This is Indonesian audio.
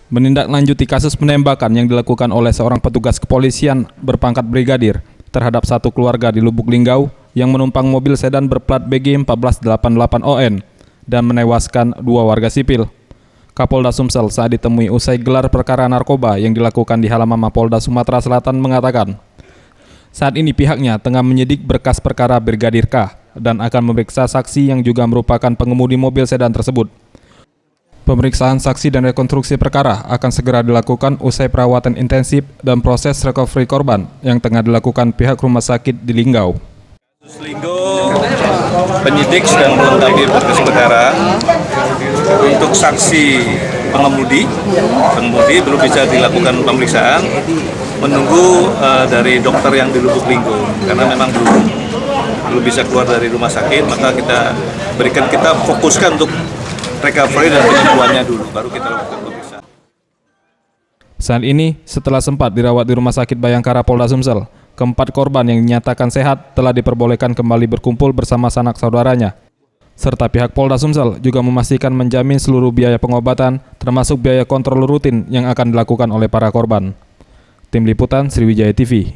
menindaklanjuti kasus penembakan yang dilakukan oleh seorang petugas kepolisian berpangkat brigadir terhadap satu keluarga di Lubuk Linggau yang menumpang mobil sedan berplat BG 1488 ON dan menewaskan dua warga sipil. Kapolda Sumsel saat ditemui usai gelar perkara narkoba yang dilakukan di halaman Mapolda Sumatera Selatan mengatakan, saat ini pihaknya tengah menyidik berkas perkara Brigadir K dan akan memeriksa saksi yang juga merupakan pengemudi mobil sedan tersebut. Pemeriksaan saksi dan rekonstruksi perkara akan segera dilakukan usai perawatan intensif dan proses recovery korban yang tengah dilakukan pihak rumah sakit di Linggau. Kasus Linggau, penyidik sedang melengkapi berkas perkara. Untuk saksi pengemudi belum bisa dilakukan pemeriksaan, menunggu dari dokter yang di Lubuk Linggau karena memang belum bisa keluar dari rumah sakit, maka kita fokuskan untuk recovery dan penyembuhannya dulu, baru kita lakukan pemeriksaan. Saat ini, setelah sempat dirawat di Rumah Sakit Bayangkara Polda Sumsel, keempat korban yang dinyatakan sehat telah diperbolehkan kembali berkumpul bersama sanak saudaranya. Serta pihak Polda Sumsel juga memastikan menjamin seluruh biaya pengobatan, termasuk biaya kontrol rutin yang akan dilakukan oleh para korban. Tim Liputan Sriwijaya TV.